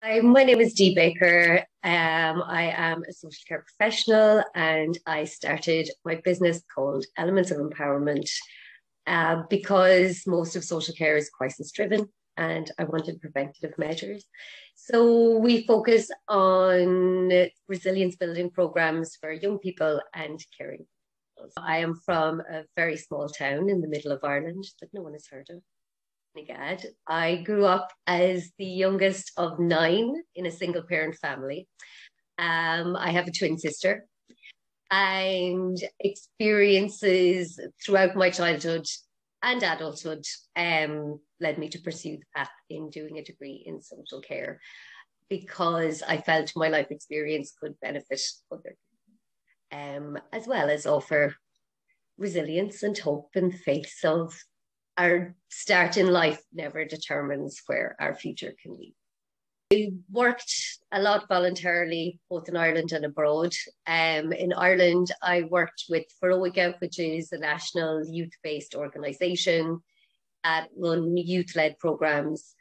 Hi, my name is Dee Baker. I am a social care professional and I started my business called Elements of Empowerment because most of social care is crisis driven and I wanted preventative measures. So we focus on resilience building programs for young people and caring. I am from a very small town in the middle of Ireland that no one has heard of. God. I grew up as the youngest of nine in a single parent family. I have a twin sister, and experiences throughout my childhood and adulthood led me to pursue the path in doing a degree in social care because I felt my life experience could benefit others, as well as offer resilience and hope in the face of our start in life never determines where our future can lead. I worked a lot voluntarily, both in Ireland and abroad. In Ireland, I worked with Feroica, which is a national youth-based organisation that run youth-led programmes.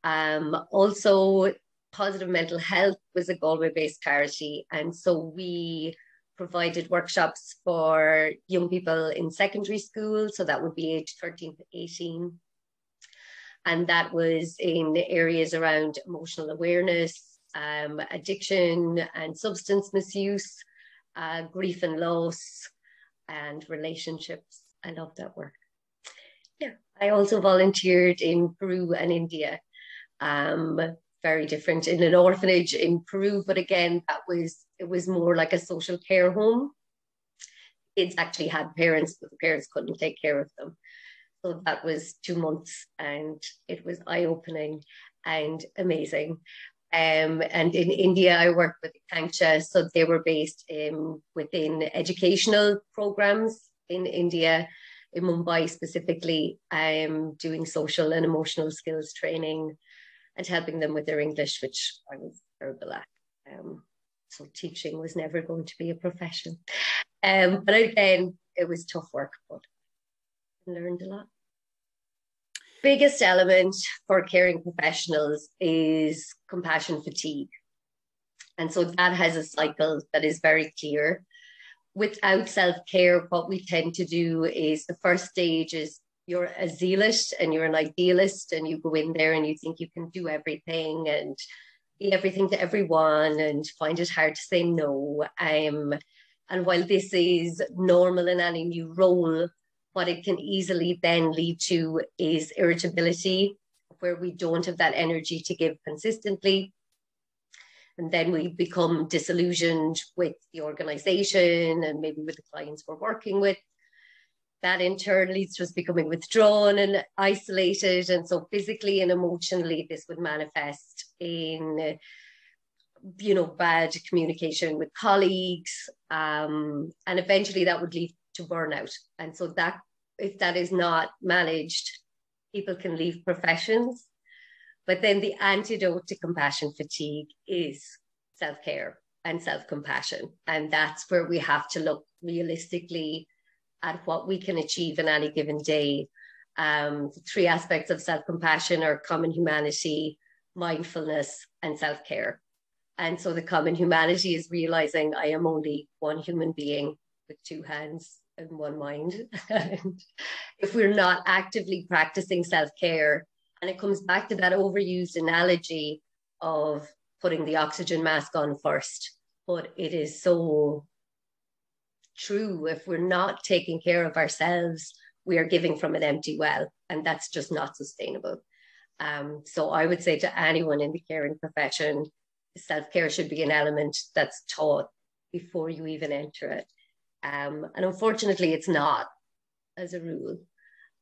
Also, Positive Mental Health was a Galway-based charity, and so we provided workshops for young people in secondary school. So that would be age 13 to 18. And that was in areas around emotional awareness, addiction and substance misuse, grief and loss, and relationships. I love that work. Yeah, I also volunteered in Peru and India. Very different in an orphanage in Peru, but again, it was more like a social care home. Kids actually had parents, but the parents couldn't take care of them. So that was 2 months, and it was eye-opening and amazing. And in India, I worked with Kanksha, so they were based within educational programs in India, in Mumbai specifically, doing social and emotional skills training and helping them with their English, which I was terrible at. So teaching was never going to be a profession. But again, it was tough work, but I learned a lot. Biggest element for caring professionals is compassion fatigue. And so that has a cycle that is very clear. Without self-care, what we tend to do is the first stage is you're a zealot and you're an idealist and you go in there and you think you can do everything and be everything to everyone and find it hard to say no. And while this is normal in any new role, what it can easily then lead to is irritability, where we don't have that energy to give consistently. And then we become disillusioned with the organization and maybe with the clients we're working with. That in turn leads to us becoming withdrawn and isolated. And so physically and emotionally, this would manifest in, bad communication with colleagues. And eventually that would lead to burnout. And so that, if that is not managed, people can leave professions. But then the antidote to compassion fatigue is self-care and self-compassion. And that's where we have to look realistically at what we can achieve in any given day. The three aspects of self-compassion are common humanity, mindfulness, and self-care. And so the common humanity is realizing I am only one human being with two hands and one mind. And if we're not actively practicing self-care, and it comes back to that overused analogy of putting the oxygen mask on first, but it is so true. If we're not taking care of ourselves, we are giving from an empty well, and that's just not sustainable. So I would say to anyone in the caring profession, self-care should be an element that's taught before you even enter it. And unfortunately, it's not as a rule,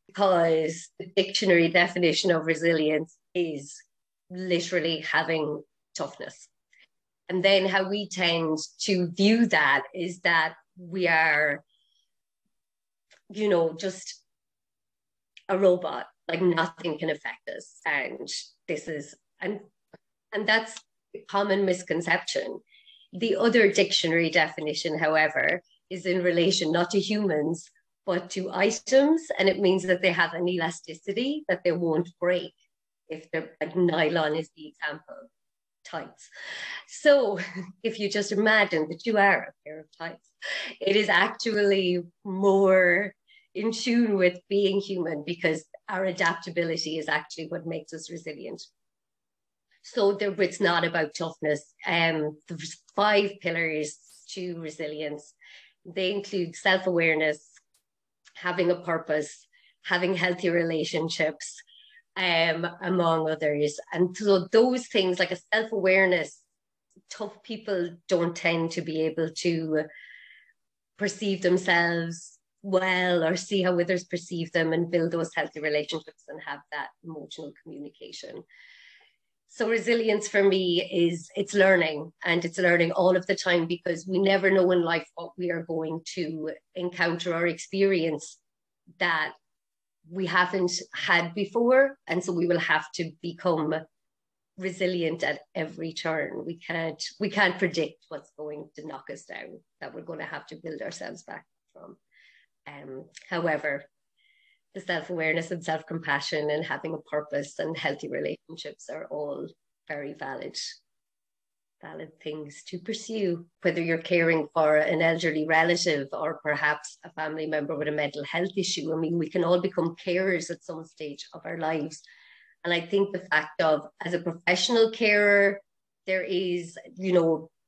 because the dictionary definition of resilience is literally having toughness. And then how we tend to view that is that we are, just a robot, like nothing can affect us. And this is, and that's a common misconception. The other dictionary definition, however, is in relation not to humans, but to items. And it means that they have an elasticity that they won't break if they're like nylon is the example. tights. So if you just imagine that you are a pair of tights, it is actually more in tune with being human, because our adaptability is actually what makes us resilient. So it's not about toughness. There's 5 pillars to resilience. They include self-awareness, having a purpose, having healthy relationships, among others. And so those things, like a self-awareness, tough people don't tend to be able to perceive themselves well or see how others perceive them and build those healthy relationships and have that emotional communication. So resilience for me it's learning, and it's learning all of the time, because we never know in life what we are going to encounter or experience that we haven't had before. And so we will have to become resilient at every turn. We can't predict what's going to knock us down, that we're going to have to build ourselves back from. However, the self-awareness and self-compassion and having a purpose and healthy relationships are all very valid things to pursue, whether you're caring for an elderly relative or perhaps a family member with a mental health issue. I mean, we can all become carers at some stage of our lives. And I think the fact of, as a professional carer, there is,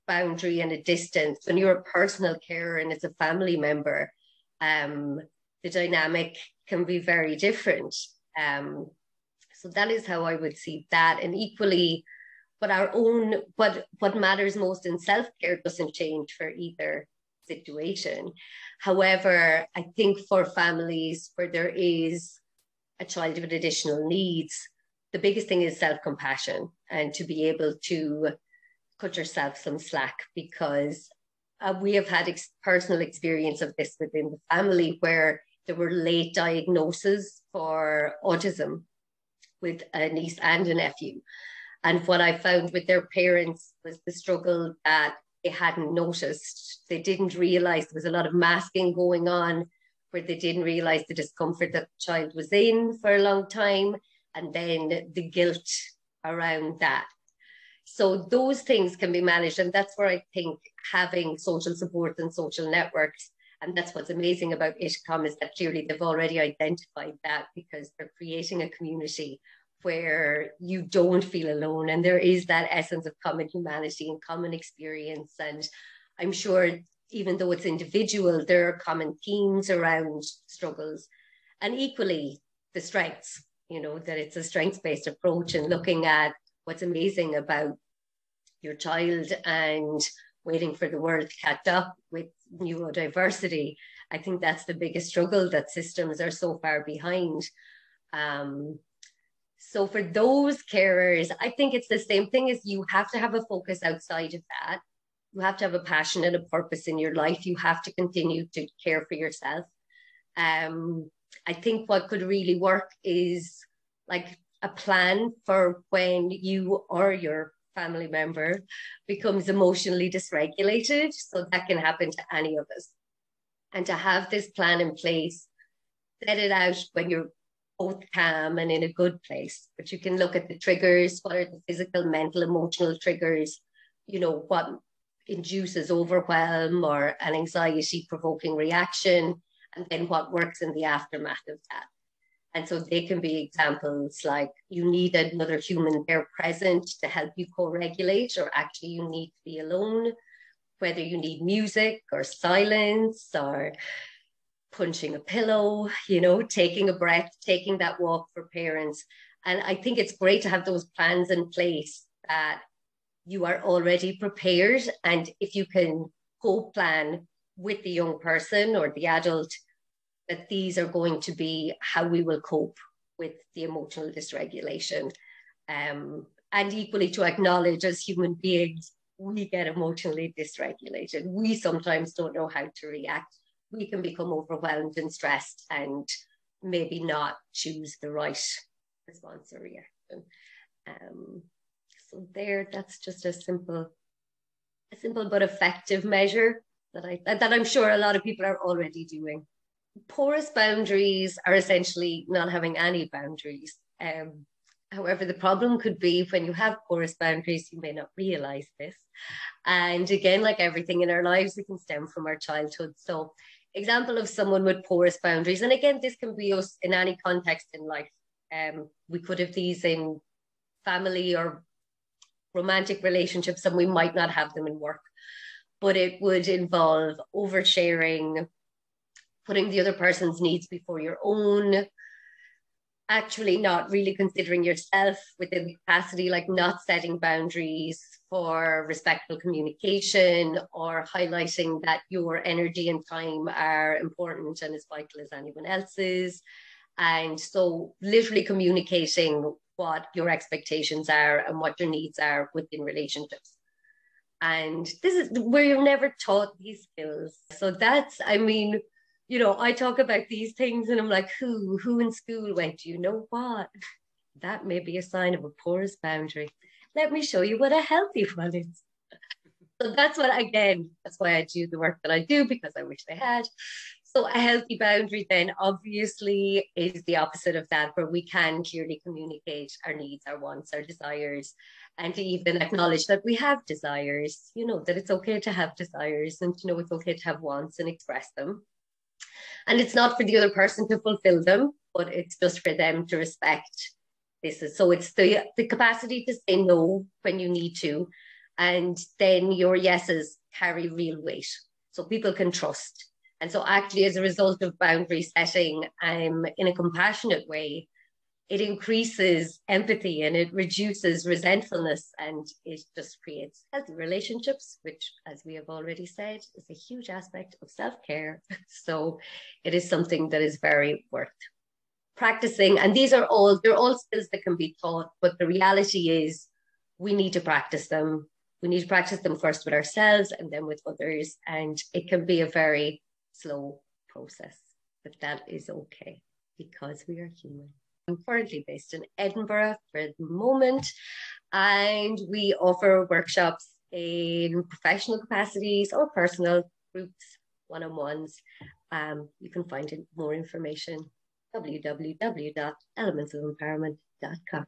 boundary and a distance. When you're a personal carer and it's a family member, the dynamic can be very different. So that is how I would see that. And equally, what matters most in self-care doesn't change for either situation. However, I think for families where there is a child with additional needs, the biggest thing is self-compassion, and to be able to cut yourself some slack, because we have had personal experience of this within the family, where there were late diagnoses for autism with a niece and a nephew. And what I found with their parents was the struggle that they hadn't noticed. They didn't realize there was a lot of masking going on, where they didn't realize the discomfort that the child was in for a long time, and then the guilt around that. So those things can be managed. And that's where I think having social support and social networks, and that's what's amazing about ITCOM, is that clearly they've already identified that, because they're creating a community where you don't feel alone, and there is that essence of common humanity and common experience. And I'm sure, even though it's individual, there are common themes around struggles, and equally the strengths, that it's a strengths-based approach, and looking at what's amazing about your child and waiting for the world to catch up with neurodiversity. I think that's the biggest struggle, that systems are so far behind. So for those carers, I think it's the same thing, as you have to have a focus outside of that. You have to have a passion and a purpose in your life. You have to continue to care for yourself. I think what could really work is like a plan for when you or your family member becomes emotionally dysregulated. So that can happen to any of us. And to have this plan in place, set it out when you're both calm and in a good place. But you can look at the triggers. What are the physical, mental, emotional triggers? What induces overwhelm or an anxiety-provoking reaction, and then what works in the aftermath of that. And so they can be examples like, you need another human there present to help you co-regulate, or actually you need to be alone, whether you need music or silence or punching a pillow, taking a breath, taking that walk for parents. And I think it's great to have those plans in place, that you are already prepared. And if you can co-plan with the young person or the adult, that these are going to be how we will cope with the emotional dysregulation. And equally to acknowledge, as human beings, we get emotionally dysregulated. We sometimes don't know how to react. We can become overwhelmed and stressed and maybe not choose the right response or reaction. So that's just a simple but effective measure that I'm sure a lot of people are already doing. Porous boundaries are essentially not having any boundaries. However, the problem could be when you have porous boundaries, you may not realize this. And again, like everything in our lives, it can stem from our childhood. So, example of someone with porous boundaries, and again, this can be us in any context in life. We could have these in family or romantic relationships, and we might not have them in work. But it would involve oversharing, putting the other person's needs before your own, actually not really considering yourself within the capacity, like not setting boundaries for respectful communication or highlighting that your energy and time are important and as vital as anyone else's. And so, literally communicating what your expectations are and what your needs are within relationships. And this is where you're never taught these skills. So, that's, I mean, I talk about these things and I'm like, who in school went, you know what? That may be a sign of a porous boundary. Let me show you what a healthy one is. So that's what, again, that's why I do the work that I do, because I wish I had. So a healthy boundary then obviously is the opposite of that, where we can clearly communicate our needs, our wants, our desires, and to even acknowledge that we have desires, that it's okay to have desires and, it's okay to have wants and express them. And it's not for the other person to fulfill them, but it's just for them to respect this. So it's the capacity to say no when you need to. And then your yeses carry real weight. So people can trust. And so actually, as a result of boundary setting in a compassionate way, it increases empathy and it reduces resentfulness, and it just creates healthy relationships, which, as we have already said, is a huge aspect of self-care. So it is something that is very worth practicing. And they're all skills that can be taught, but the reality is we need to practice them. We need to practice them first with ourselves and then with others. And it can be a very slow process, but that is okay because we are human. I'm currently based in Edinburgh for the moment, and we offer workshops in professional capacities or personal groups, one-on-ones. You can find more information www.elementsofempowerment.com.